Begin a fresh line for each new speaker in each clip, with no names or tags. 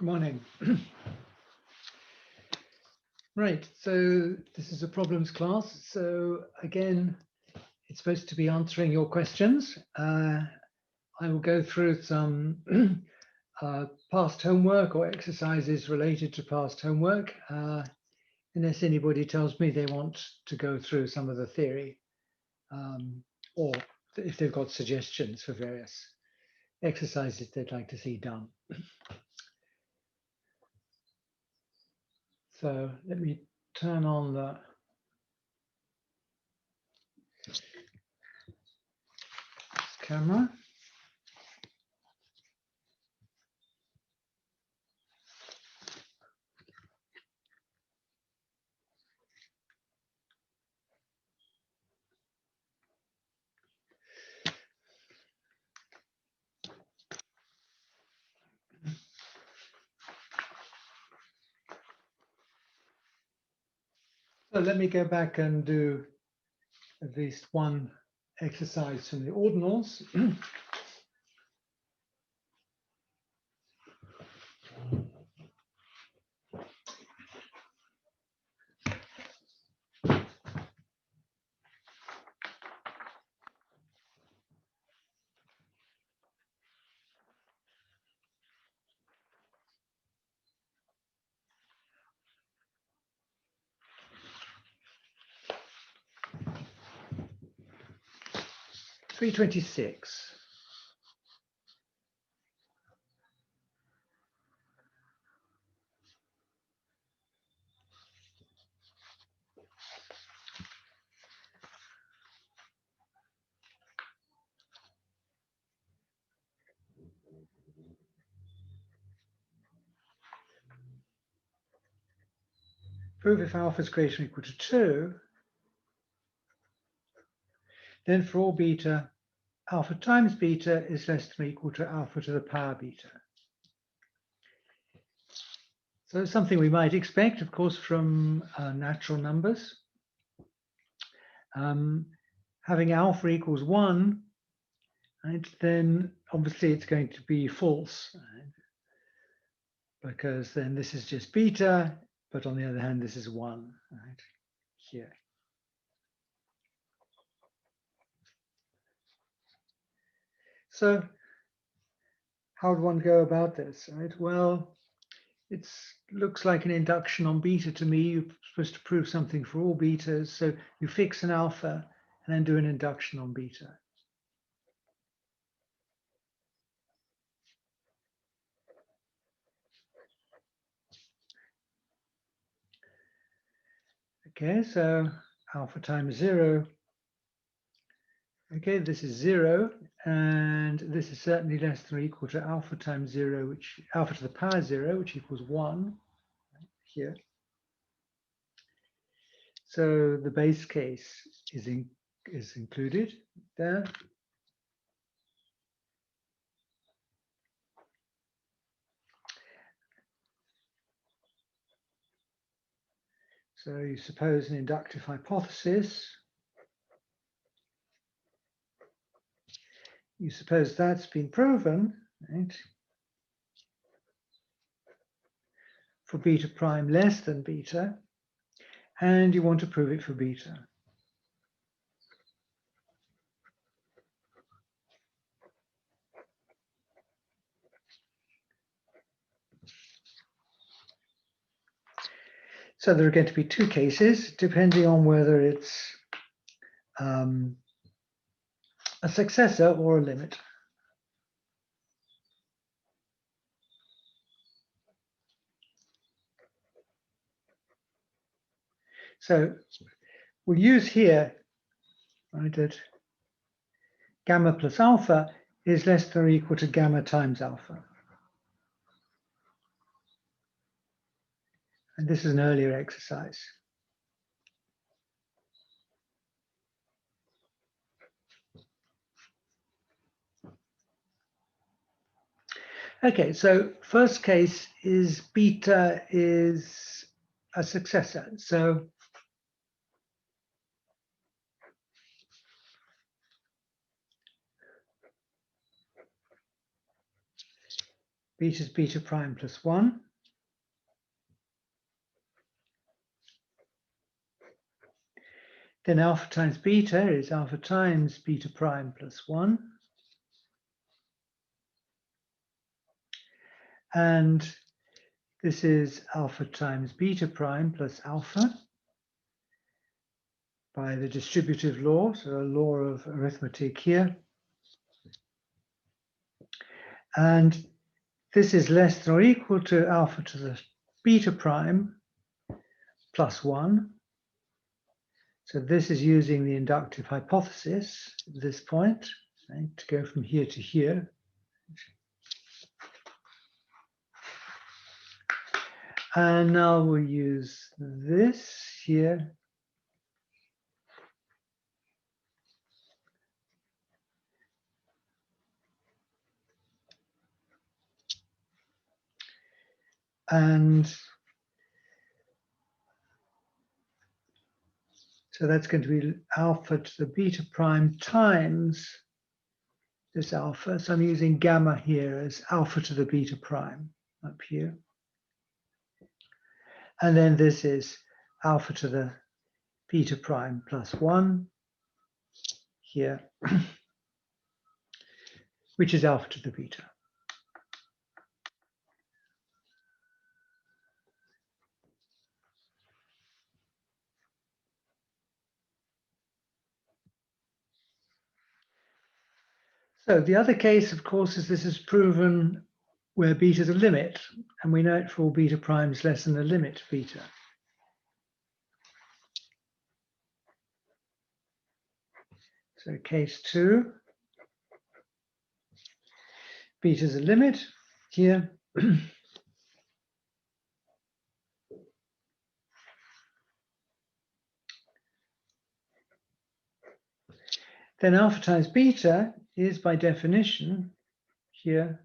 Good morning. Right, so this is a problems class. So again, it's supposed to be answering your questions. I will go through some past homework or exercises related to past homework, unless anybody tells me they want to go through some of the theory, or if they've got suggestions for various exercises they'd like to see done. So let me turn on the camera. So let me go back and do at least one exercise from the ordinals. 326. Prove if alpha is greater or equal to 2, then for all beta, alpha times beta is less than or equal to alpha to the power beta. So it's something we might expect, of course, from natural numbers. Having alpha equals 1, right, then obviously it's going to be false, right? Because then this is just beta, but on the other hand, this is 1, right, here. So how would one go about this, right? Well, it looks like an induction on beta to me. You're supposed to prove something for all betas. So you fix an alpha and then do an induction on beta. Okay, so alpha times 0. Okay, this is 0, and this is certainly less than or equal to alpha times 0, which alpha to the power 0, which equals 1 here. So the base case is included there. So you suppose an inductive hypothesis. You suppose that's been proven, right? For beta prime less than beta, and you want to prove it for beta. So there are going to be two cases, depending on whether it's a successor or a limit. So we'll use here, right, that gamma plus alpha is less than or equal to gamma times alpha. And this is an earlier exercise. Okay, so first case is beta is a successor. So beta is beta prime plus 1. Then alpha times beta is alpha times beta prime plus 1. And this is alpha times beta prime plus alpha by the distributive law, so a law of arithmetic here. And this is less than or equal to alpha to the beta prime plus 1. So this is using the inductive hypothesis at this point, right, to go from here to here. And now we'll use this here. And so that's going to be alpha to the beta prime times this alpha. So I'm using gamma here as alpha to the beta prime up here. And then this is alpha to the beta prime plus 1 here, which is alpha to the beta. So the other case, of course, is this is proven where beta is a limit, and we know it for all beta primes less than the limit beta. So case 2, beta is a limit here. Then alpha times beta is by definition here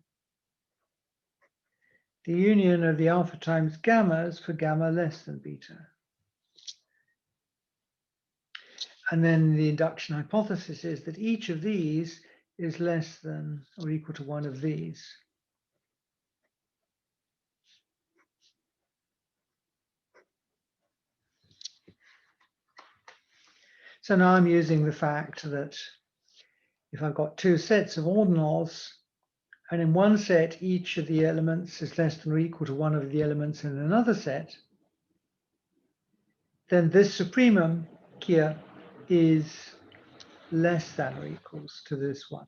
the union of the alpha times gammas for gamma less than beta. And then the induction hypothesis is that each of these is less than or equal to one of these. So now I'm using the fact that if I've got two sets of ordinals, and in one set, each of the elements is less than or equal to one of the elements in another set, then this supremum here is less than or equals to this one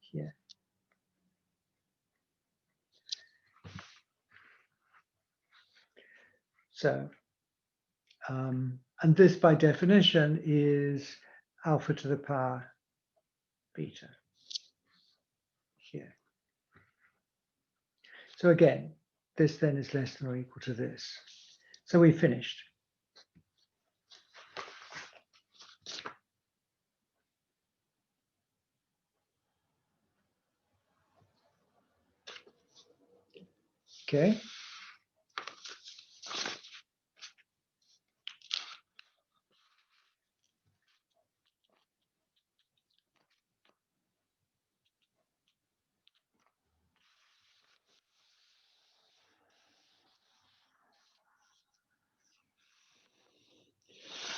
here. So, and this by definition is alpha to the power beta here. So again, this then is less than or equal to this. So we finished. Okay.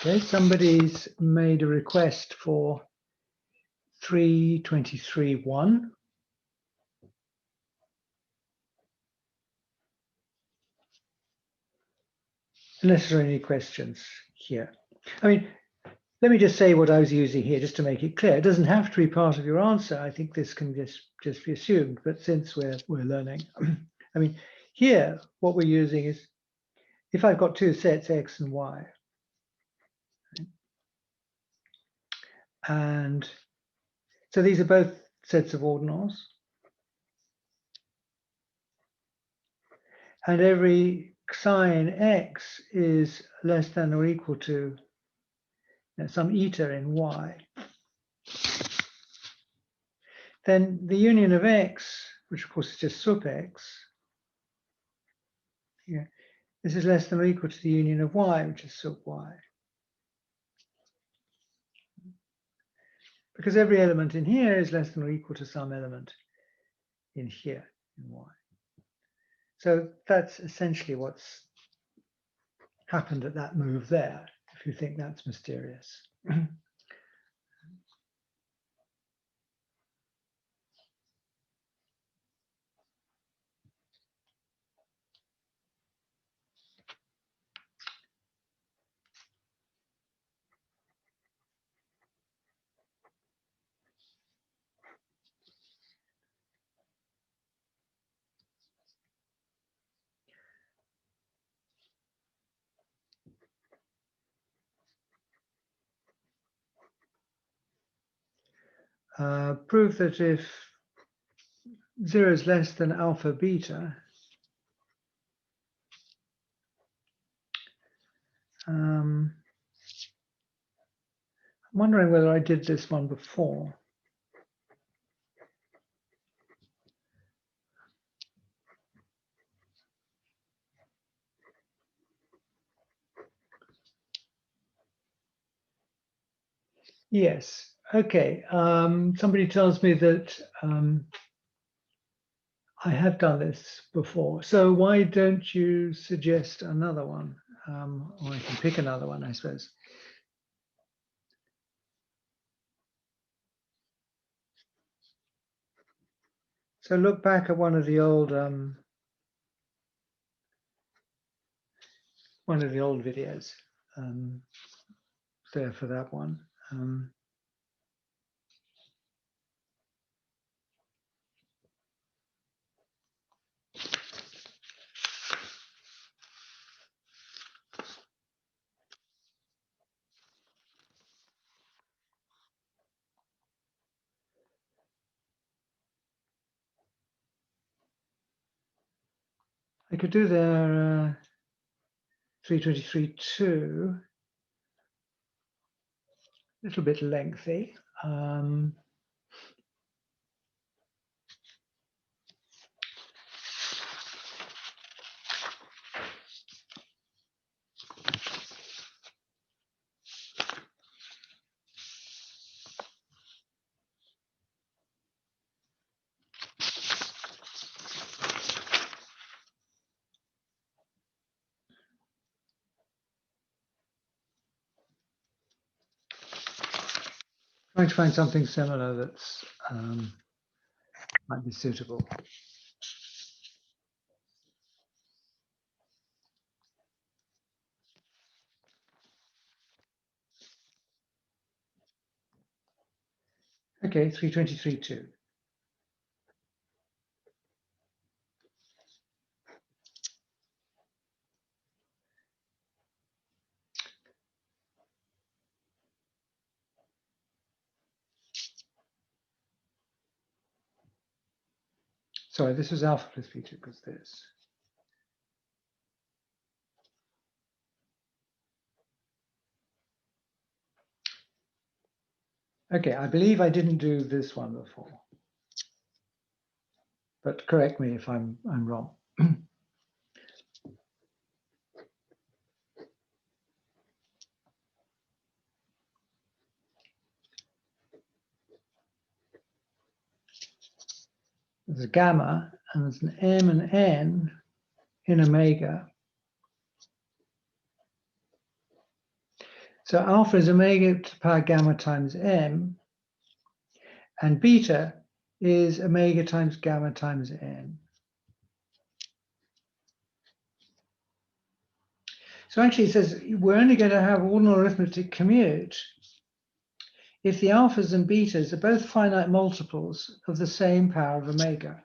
Okay, somebody's made a request for 323.1. Unless there are any questions here. I mean, let me just say what I was using here just to make it clear. It doesn't have to be part of your answer. I think this can just be assumed, but since we're learning, I mean, here, what we're using is, if I've got two sets, X and Y, and so these are both sets of ordinals, and every sign X is less than or equal to some eta in Y, then the union of X, which of course is just sup X, yeah, this is less than or equal to the union of Y, which is sup Y. Because every element in here is less than or equal to some element in here. in Y. So that's essentially what's happened at that move there, if you think that's mysterious. Prove that if 0 is less than alpha beta, I'm wondering whether I did this one before. Yes. Okay. Somebody tells me that I have done this before. So why don't you suggest another one? Or I can pick another one, I suppose. So look back at one of the old videos there for that one. I could do their 323.2, a little bit lengthy. Trying to find something similar that's might be suitable. Okay, 323.2. Sorry, this was alpha plus beta because this. Okay, I believe I didn't do this one before, but correct me if I'm wrong. There's a gamma and there's an m and n in omega. So alpha is omega to the power gamma times m, and beta is omega times gamma times n. So actually it says we're only going to have ordinal arithmetic commute if the alphas and betas are both finite multiples of the same power of omega.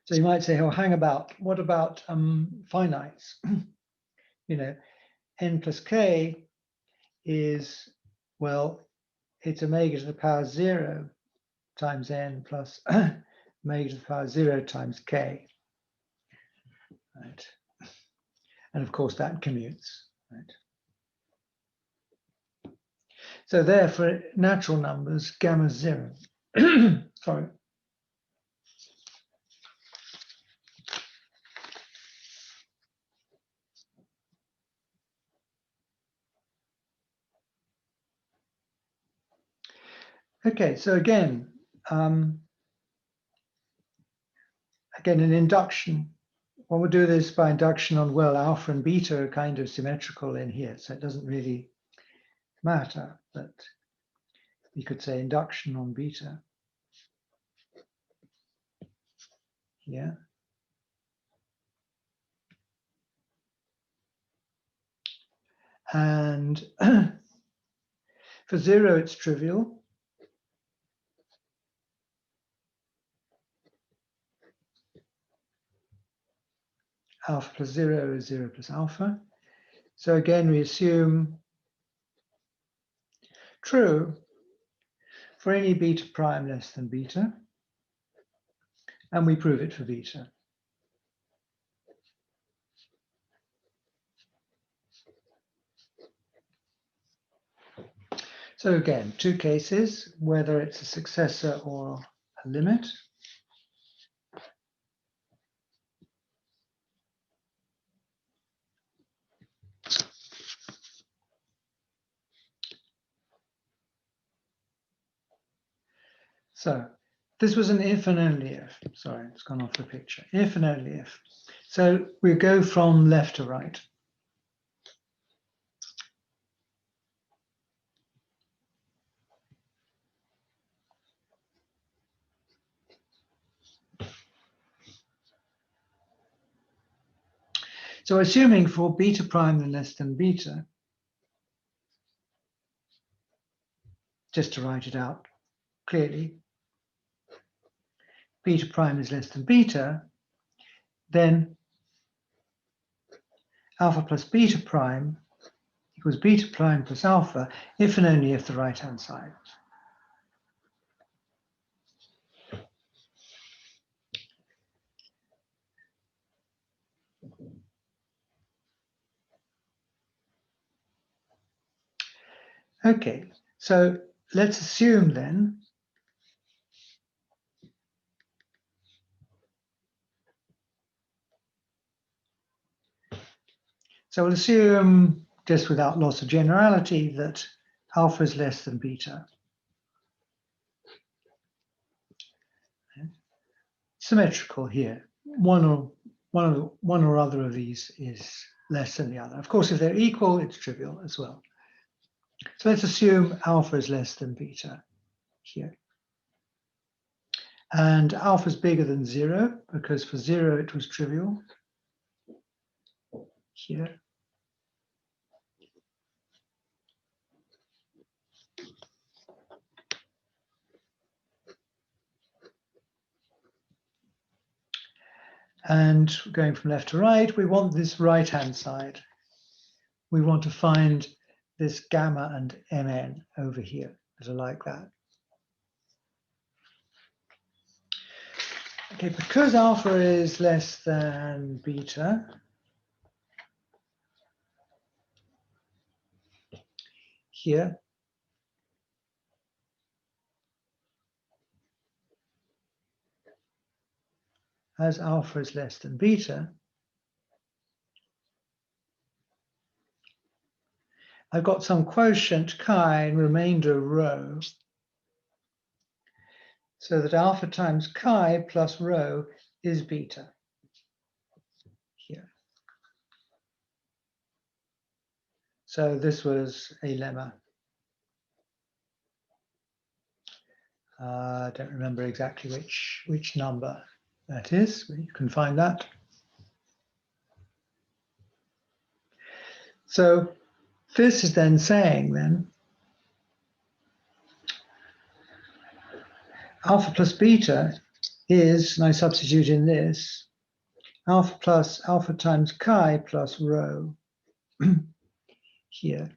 So you might say, oh, hang about, what about finites? You know, n plus k is, well, it's omega to the power 0 times n plus omega to the power 0 times k, right? And of course that commutes, right? So there for natural numbers, gamma 0. Sorry. Okay, so again, an induction. When we do this by induction on, well, alpha and beta are kind of symmetrical in here, so it doesn't really matter, but we could say induction on beta here. And for 0, it's trivial. Alpha plus 0 is 0 plus alpha. So again, we assume true for any beta prime less than beta. And we prove it for beta. So again, two cases, whether it's a successor or a limit. So this was an if and only if. Sorry, it's gone off the picture. If and only if. So we go from left to right. So assuming for beta prime and less than beta, just to write it out clearly, beta prime is less than beta, then alpha plus beta prime equals beta prime plus alpha, if and only if the right-hand side. Okay, so let's assume then so we'll assume, just without loss of generality, that alpha is less than beta. Symmetrical here. One or other of these is less than the other. Of course, if they're equal, it's trivial as well. So let's assume alpha is less than beta here. And alpha is bigger than 0, because for 0 it was trivial here. And going from left to right, we want this right-hand side. We want to find this gamma and mn over here that are like that. Okay, because alpha is less than beta, here, as alpha is less than beta, I've got some quotient chi and remainder rho, so that alpha times chi plus rho is beta here. So this was a lemma. I don't remember exactly which number that is, but you can find that. So this is then saying then alpha plus beta is, and I substitute in this, alpha plus alpha times chi plus rho here.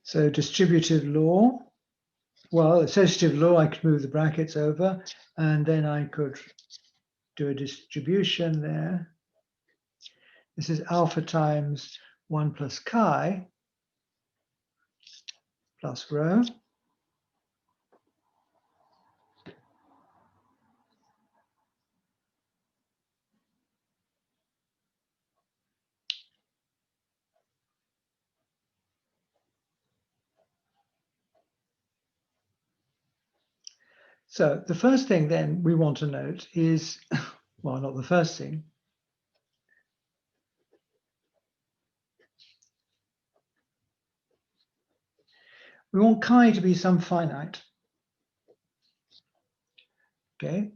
So distributive law, well, associative law, I could move the brackets over, and then I could do a distribution there. This is alpha times 1 plus chi plus rho. So the first thing then we want to note is, well, not the first thing. We want chi to be some finite. Okay.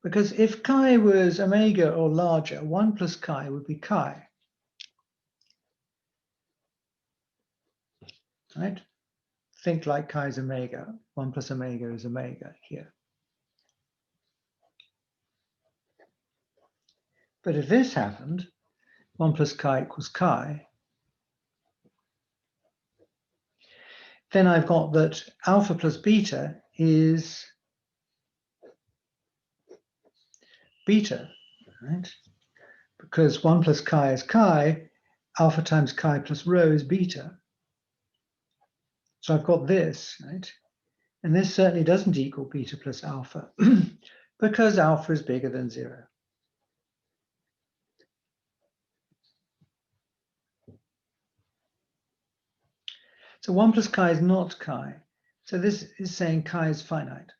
Because if chi was omega or larger, 1 plus chi would be chi. Right? Think like chi is omega. 1 plus omega is omega here. But if this happened, 1 plus chi equals chi, then I've got that alpha plus beta is beta, right? Because 1 plus chi is chi, alpha times chi plus rho is beta. So I've got this, right? And this certainly doesn't equal beta plus alpha because alpha is bigger than 0. So 1 plus chi is not chi. So this is saying chi is finite.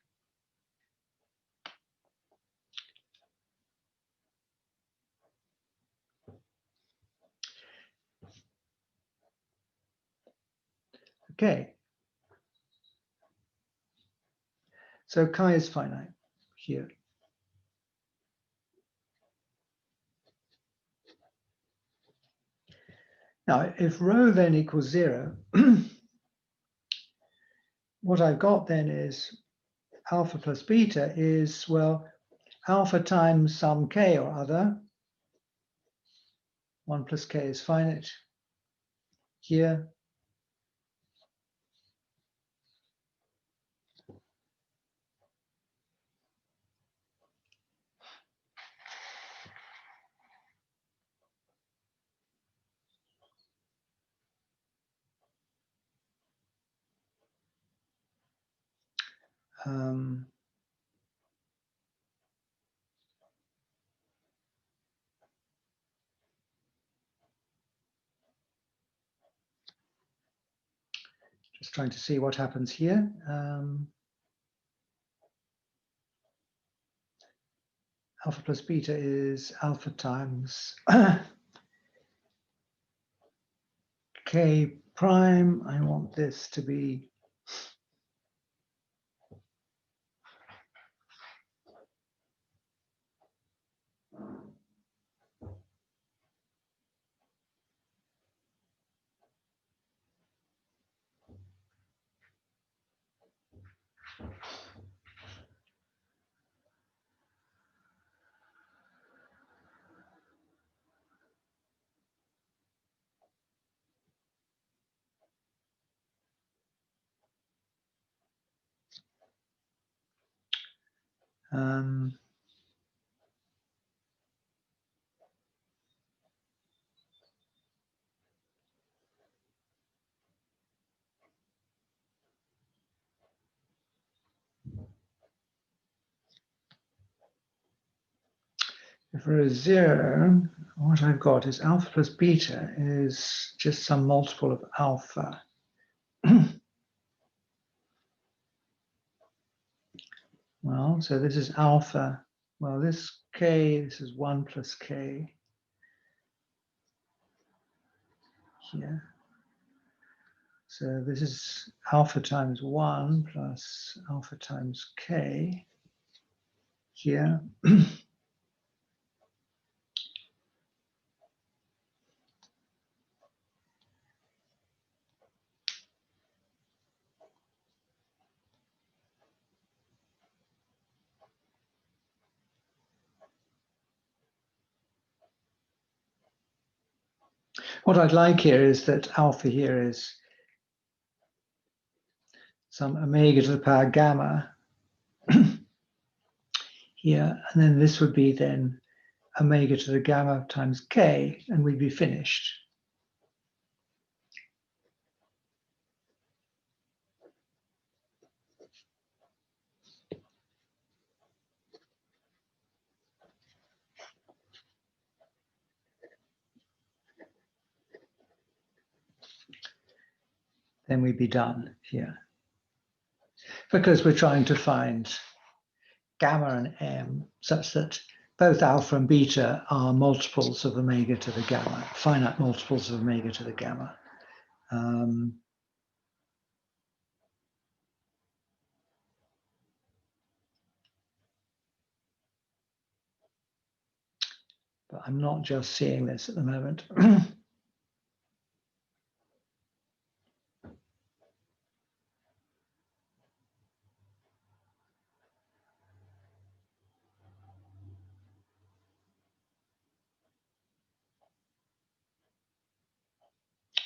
Okay. So chi is finite here. Now, if rho then equals 0, what I've got then is alpha plus beta is, well, alpha times some k or other. 1 plus k is finite here. Just trying to see what happens here. Alpha plus beta is alpha times k prime. I want this to be if rho is 0, what I've got is alpha plus beta is just some multiple of alpha. Well, so this is alpha. Well, this k, this is 1 plus k here. So this is alpha times 1 plus alpha times k here. What I'd like here is that alpha here is some omega to the power gamma here, and then this would be then omega to the gamma times k, and we'd be finished. then we'd be done here. Because we're trying to find gamma and m such that both alpha and beta are multiples of omega to the gamma, finite multiples of omega to the gamma. But I'm not just seeing this at the moment.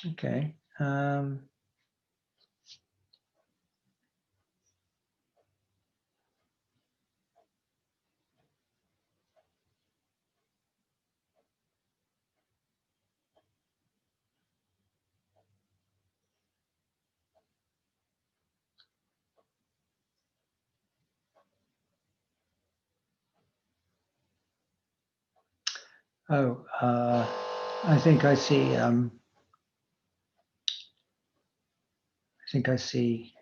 Okay. Oh, I think I see. I think I see.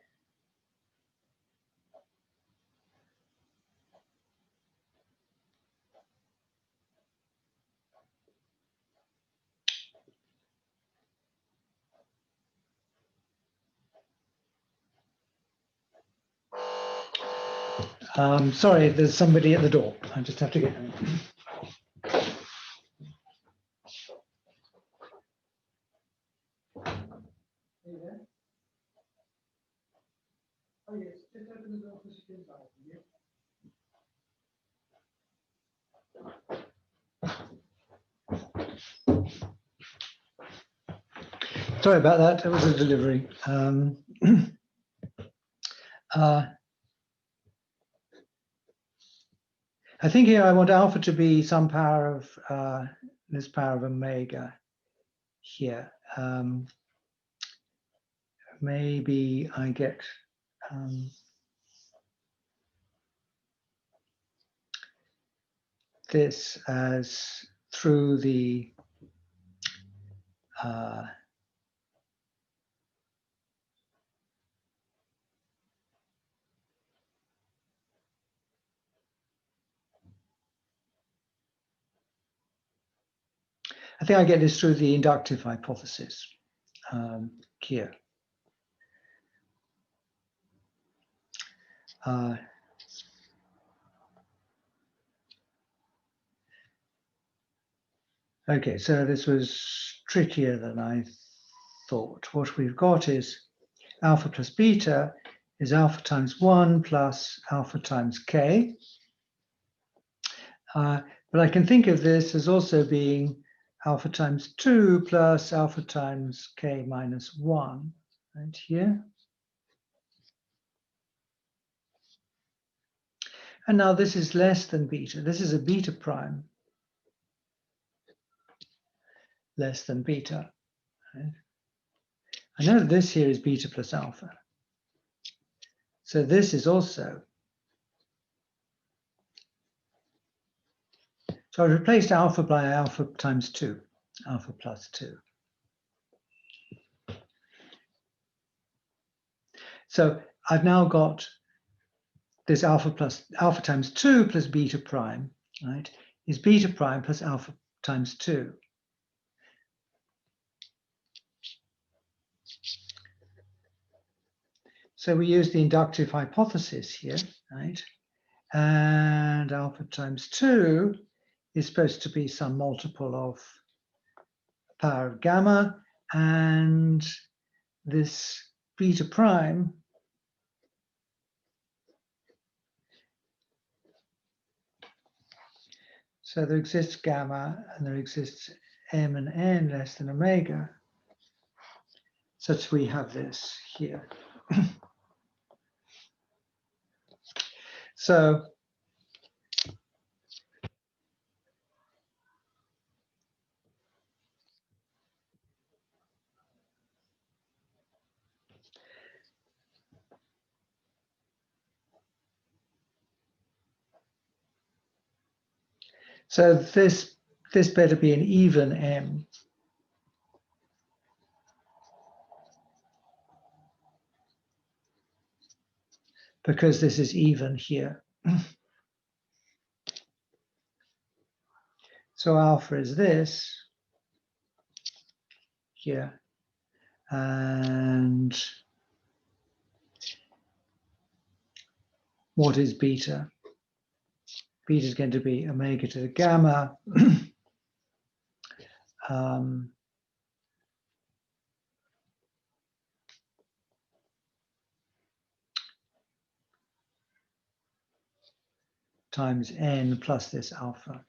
Sorry, there's somebody at the door. I just have to get. Oh yes, just open the door for security. Sorry about that. It was a delivery. I think here I want alpha to be some power of this power of omega here. Maybe I get this as through the I think I get this through the inductive hypothesis here. Okay, so this was trickier than I thought. What we've got is alpha plus beta is alpha times 1 plus alpha times k. But I can think of this as also being alpha times 2 plus alpha times k minus 1, right here. And now this is less than beta. This is a beta prime less than beta. Right? I know this here is beta plus alpha. So this is also. So I replaced alpha by alpha times 2, alpha plus 2. So I've now got this alpha times 2 plus beta prime, right, is beta prime plus alpha times 2. So we use the inductive hypothesis here, right? And alpha times 2 is supposed to be some multiple of power of gamma, and this beta prime so there exists gamma and there exists m and n less than omega, such we have this here. So this better be an even m. because this is even here. So alpha is this here, and what is beta? Beta is going to be omega to the gamma. Times n plus this alpha.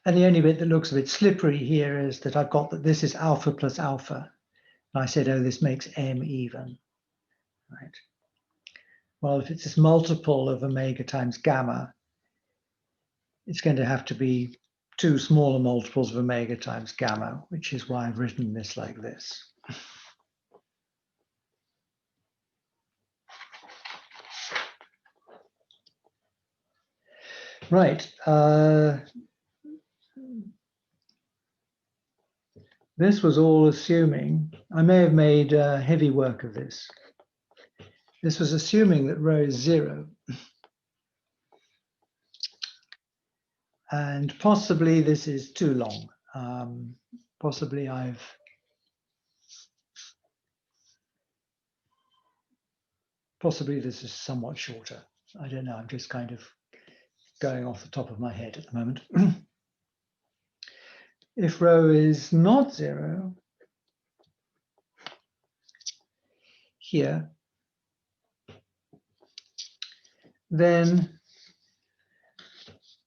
And the only bit that looks a bit slippery here is that I've got that this is alpha plus alpha. And I said, oh, this makes m even, right? Well, if it's this multiple of omega times gamma, it's going to have to be two smaller multiples of omega times gamma, which is why I've written this like this. Right. This was all assuming, I may have made heavy work of this. This was assuming that rho is 0. And possibly this is too long. Possibly this is somewhat shorter. I don't know, I'm just kind of going off the top of my head at the moment. If rho is not 0, here, then,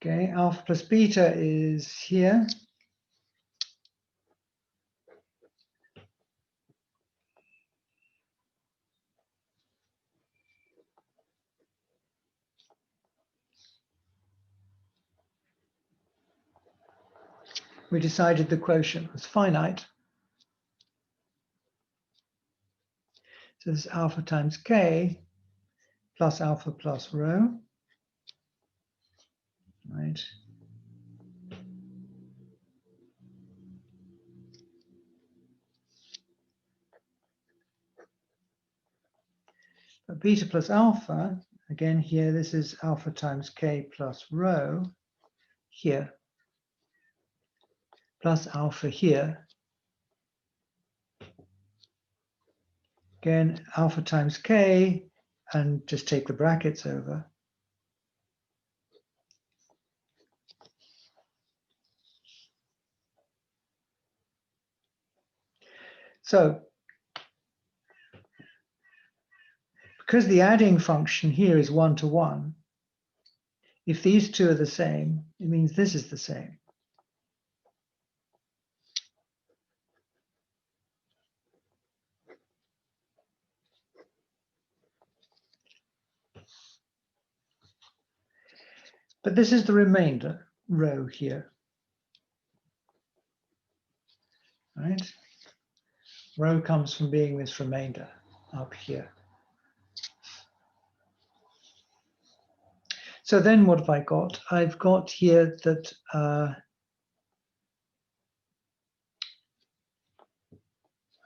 okay, alpha plus beta is here. We decided the quotient was finite. So this is alpha times k plus alpha plus rho, right? But beta plus alpha, again here, this is alpha times k plus rho here, plus alpha here. Again, alpha times k, and just take the brackets over. So, because the adding function here is 1 to 1, if these two are the same, it means this is the same. But this is the remainder row here, right? Rho comes from being this remainder up here. So then what have I got? I've got here that I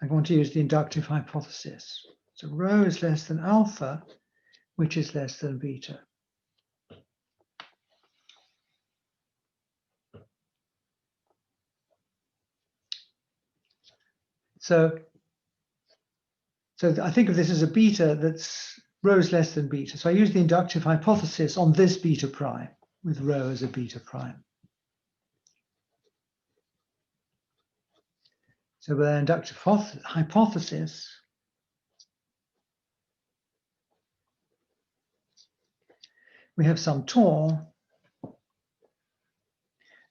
want to use the inductive hypothesis. So rho is less than alpha, which is less than beta. So I think of this as a beta that's rho is less than beta. So I use the inductive hypothesis on this beta prime with rho as a beta prime. So with an inductive hypothesis, we have some tau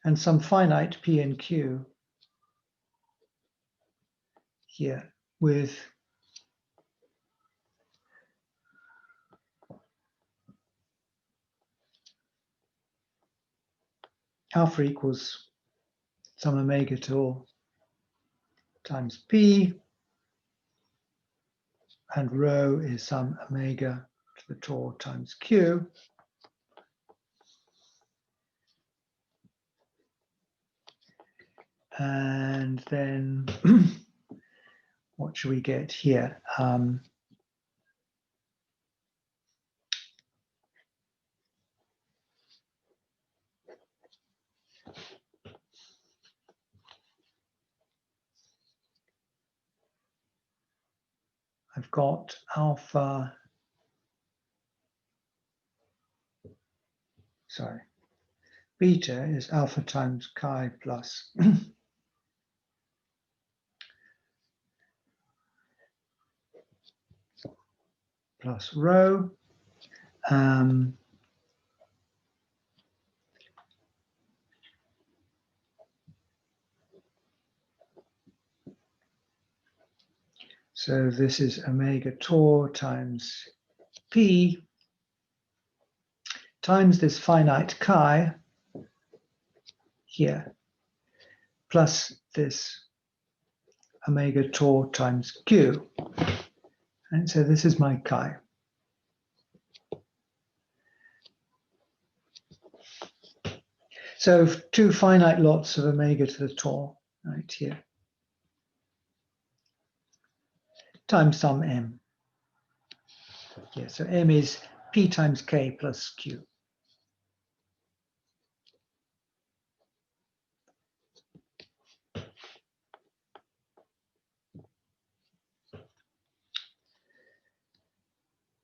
and some finite P and Q here with alpha equals some omega tau times P, and rho is some omega to the tau times Q. And then what should we get here? I've got alpha, sorry, beta is alpha times chi plus plus rho. So this is omega tau times p times this finite chi here, plus this omega tau times q. And so this is my chi. So two finite lots of omega to the tau right here, times some m. Yeah, so m is p times k plus q.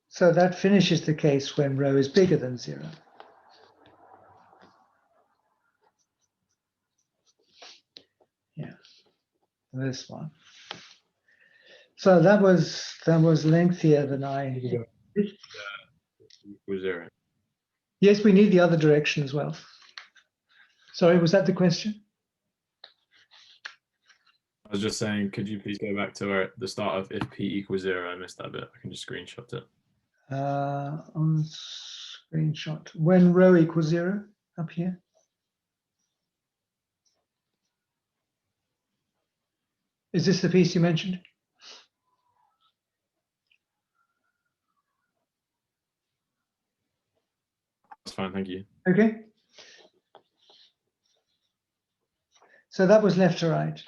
So that finishes the case when rho is bigger than 0. Yeah, this one. So that was lengthier than I.
Was there?
Yes, we need the other direction as well. Sorry, was that the question?
I was just saying, could you please go back to where the start of if p equals 0? I missed that bit. I can just screenshot it.
On screenshot, when rho equals 0 up here. Is this the piece you mentioned?
That's fine, thank you.
Okay. So that was left to right.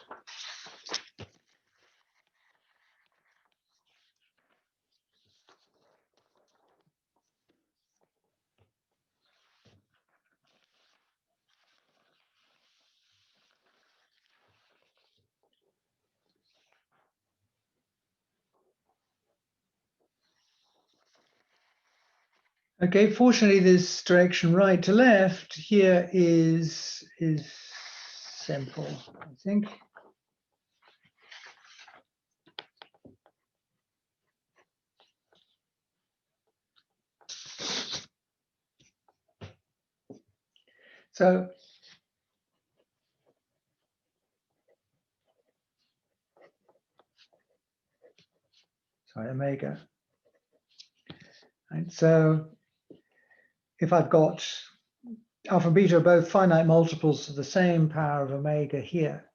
Okay, fortunately, this direction right to left here is simple, I think. So sorry, omega. Right, so if I've got alpha and beta are both finite multiples of the same power of omega here,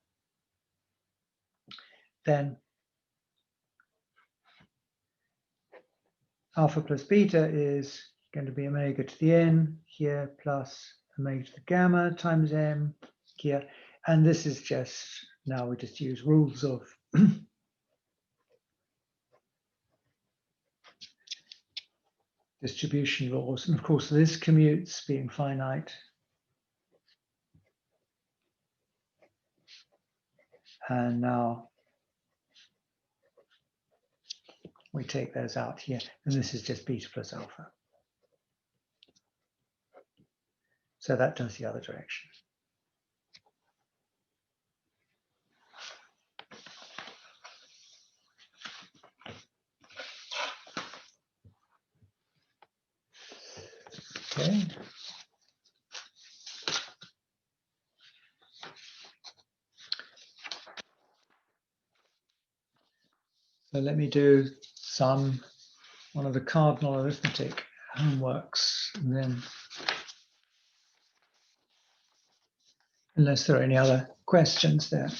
then alpha plus beta is going to be omega to the n here plus omega to the gamma times m here. And this is just, now we just use rules of distribution laws. And of course, this commutes being finite. And now we take those out here. And this is just beta plus alpha. So that does the other direction. Okay. So let me do one of the cardinal arithmetic homeworks, and then, unless there are any other questions there.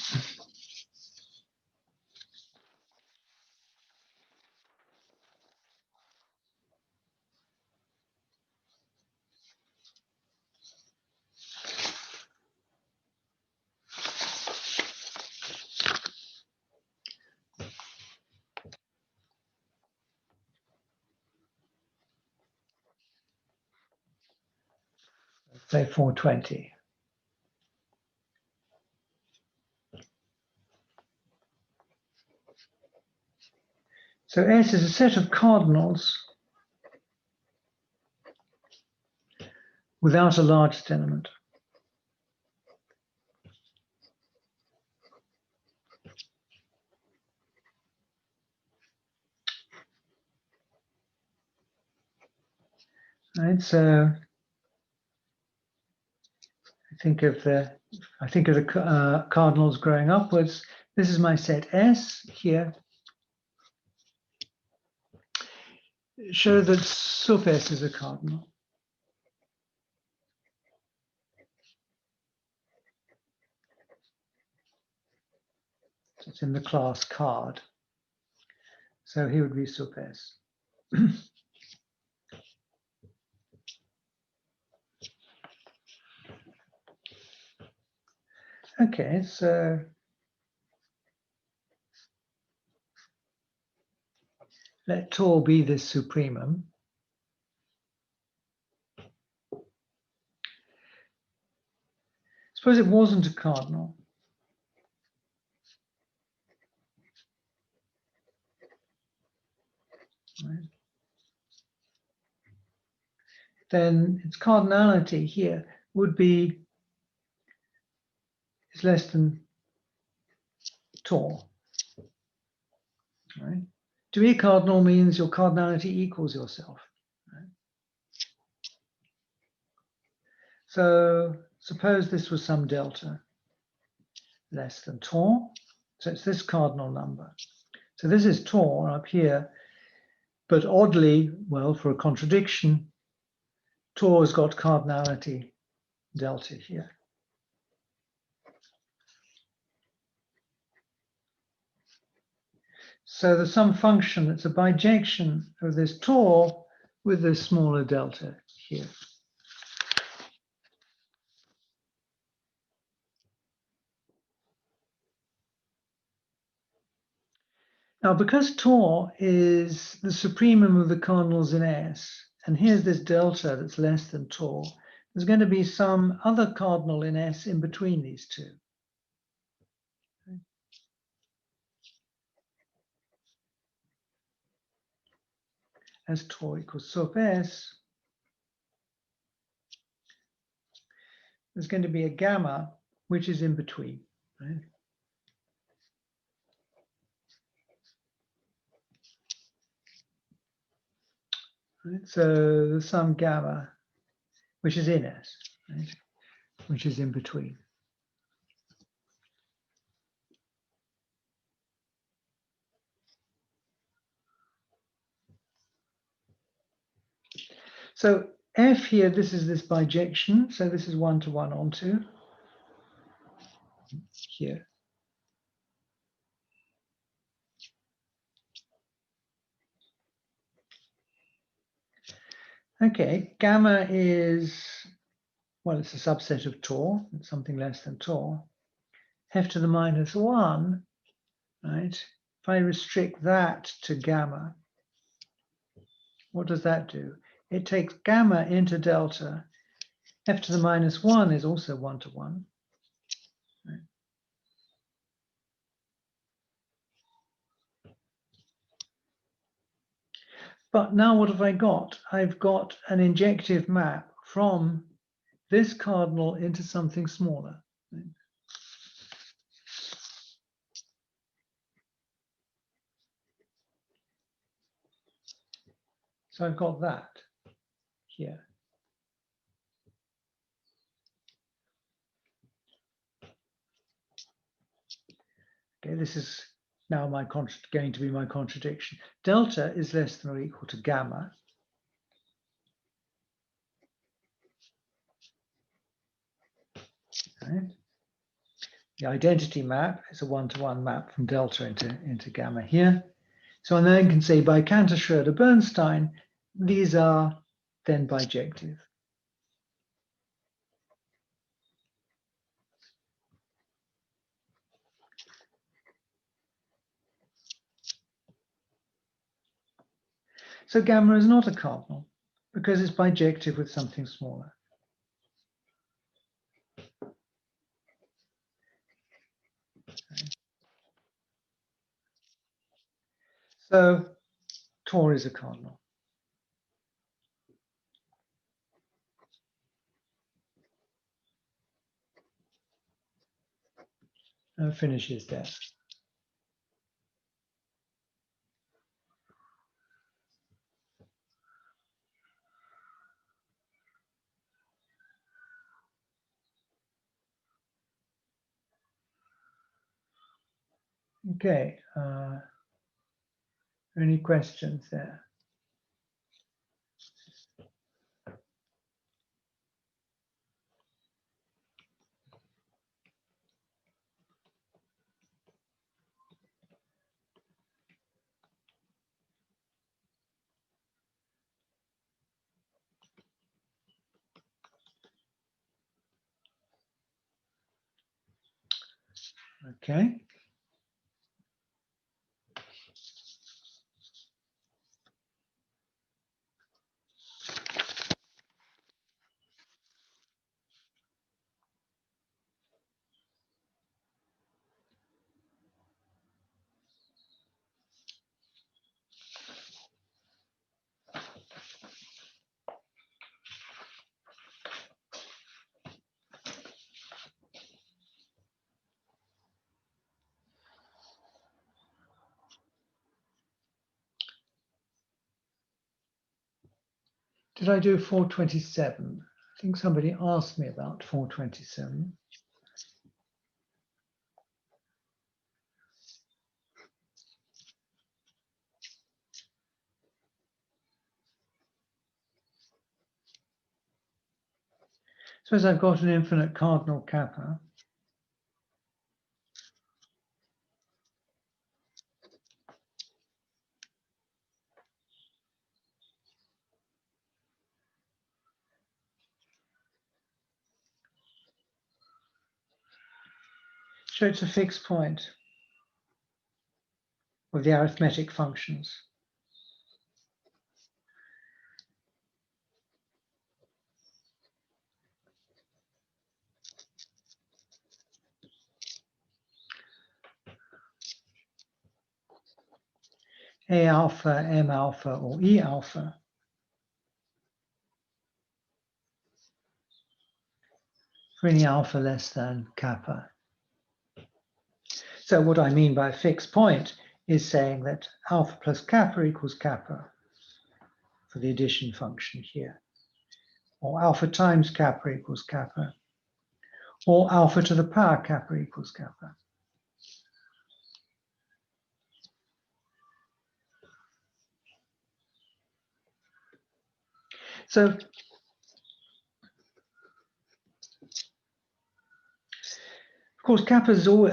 say 420. So S is a set of cardinals without a largest element. Right, so I think of the cardinals growing upwards. This is my set S here. Show that sup S is a cardinal. So it's in the class card. So here would be sup S. Okay, so let Tor be this supremum. Suppose it wasn't a cardinal. Right. Then its cardinality here would be is less than Tor. Right? To be a cardinal means your cardinality equals yourself. Right? So suppose this was some delta less than Tor. So it's this cardinal number. So this is Tor up here. But oddly, well, for a contradiction, Tor has got cardinality delta here. So there's some function that's a bijection of this Tor with this smaller delta here. Now, because Tor is the supremum of the cardinals in S, and here's this delta that's less than Tor, there's going to be some other cardinal in S in between these two. As Tor equals sup S, there's going to be a gamma, which is in between. Right? Right? So there's some gamma, which is in S, right? Which is in between. So F here, this is this bijection. So this is 1-to-1 onto here. Okay, gamma is, well, it's a subset of Tor. It's something less than Tor. F to the -1, right? If I restrict that to gamma, what does that do? It takes gamma into delta. F to the -1 is also 1-to-1. Right? But now what have I got? I've got an injective map from this cardinal into something smaller. Right? So I've got that here. Okay, this is now going to be my contradiction. Delta is less than or equal to gamma. Right? The identity map is a 1-to-1 map from delta into gamma here. So I then can say by Cantor, Schroeder, Bernstein, these are then bijective. So gamma is not a cardinal because it's bijective with something smaller. So Tor is a cardinal. And finishes there. Okay. Any questions there? Okay. Did I do 427? I think somebody asked me about 427. Suppose I've got an infinite cardinal kappa. So it's a fixed point of the arithmetic functions. A alpha, M alpha, or E alpha. For any alpha less than kappa. So what I mean by a fixed point is saying that alpha plus kappa equals kappa for the addition function here. Or alpha times kappa equals kappa. Or alpha to the power kappa equals kappa. So, of course, kappa is always,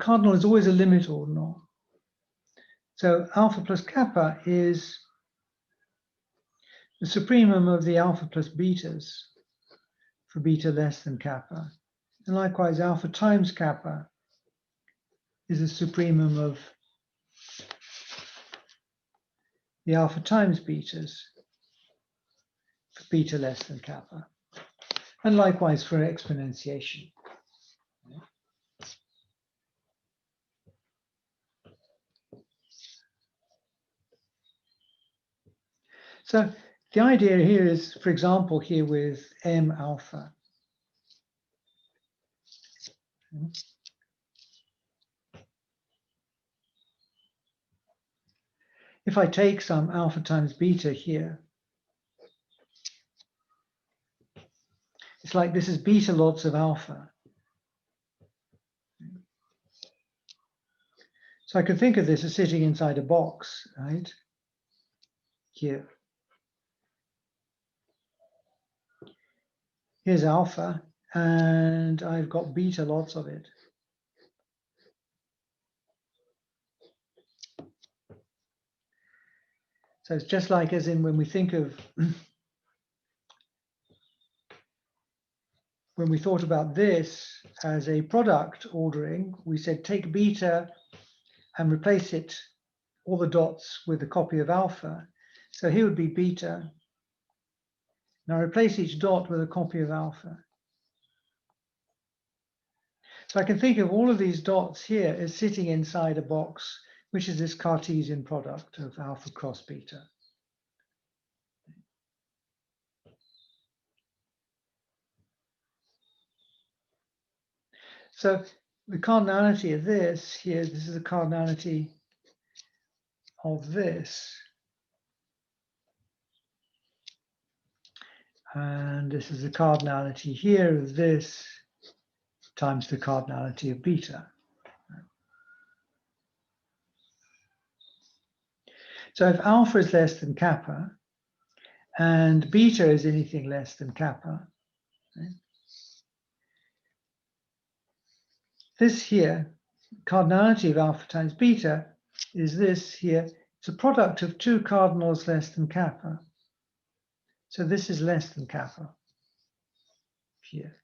cardinal is always a limit ordinal. So alpha plus kappa is the supremum of the alpha plus betas for beta less than kappa. And likewise, alpha times kappa is the supremum of the alpha times betas for beta less than kappa. And likewise for exponentiation. So the idea here is, for example, here with M alpha. If I take some alpha times beta here, it's like this is beta lots of alpha. So I can think of this as sitting inside a box, right? Here. Here's alpha, and I've got beta lots of it. So it's just like as in when we think of, when we thought about this as a product ordering, we said take beta and replace it, all the dots with a copy of alpha. So here would be beta. Now replace each dot with a copy of alpha. So I can think of all of these dots here as sitting inside a box which is this Cartesian product of alpha cross beta. So the cardinality of this here, this is the cardinality of this. And this is the cardinality here of this times the cardinality of beta. So if alpha is less than kappa and beta is anything less than kappa, right, this here, cardinality of alpha times beta, is this here. It's a product of two cardinals less than kappa. So this is less than kappa here.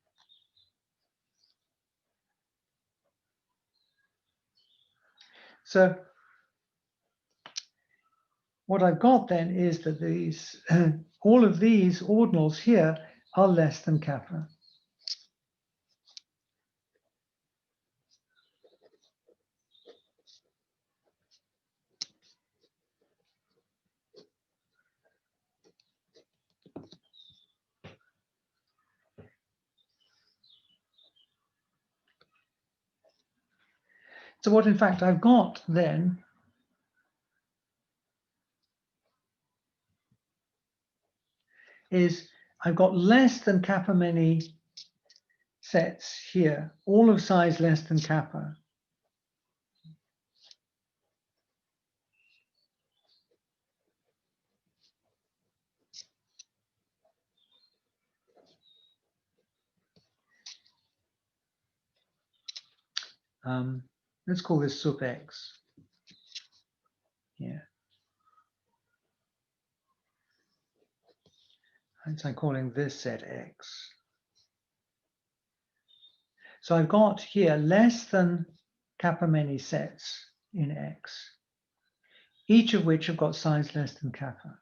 So what I've got then is that these, all of these ordinals here are less than kappa. So what in fact I've got then is I've got less than kappa many sets here, all of size less than kappa. Let's call this sub x. Yeah. And so I'm calling this set x. So I've got here less than kappa many sets in x, each of which have got size less than kappa.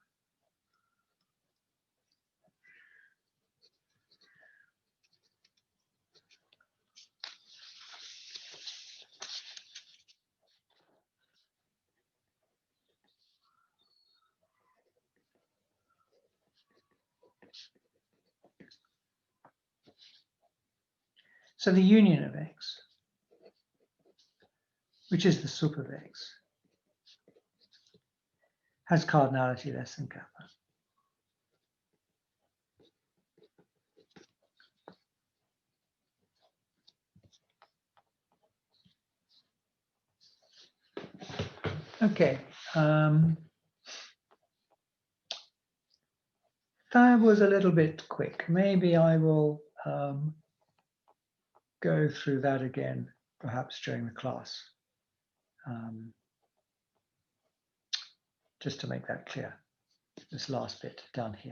So the union of x, which is the sup of x, has cardinality less than kappa. Okay. That was a little bit quick. Maybe I will go through that again, perhaps during the class, just to make that clear, this last bit down here.